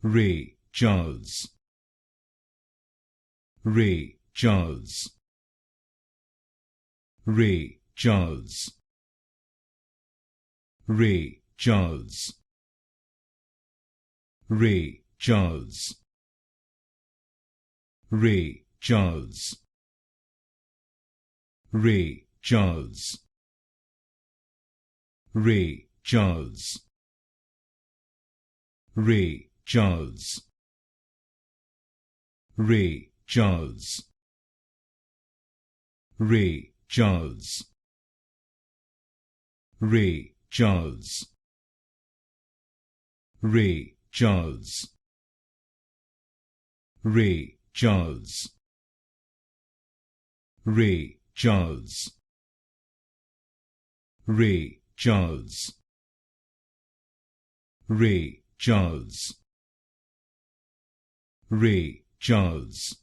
Re-jazz, re-jazz, re-jazz, re-jazz, re-jazz, re-jazz, re-jazz, re-jazz, re-jazz, re-jazz, re-jazz, re-jazz, re-jazz, re-jazz, re-jazz, re-jazz, re-jazz, re-jazz,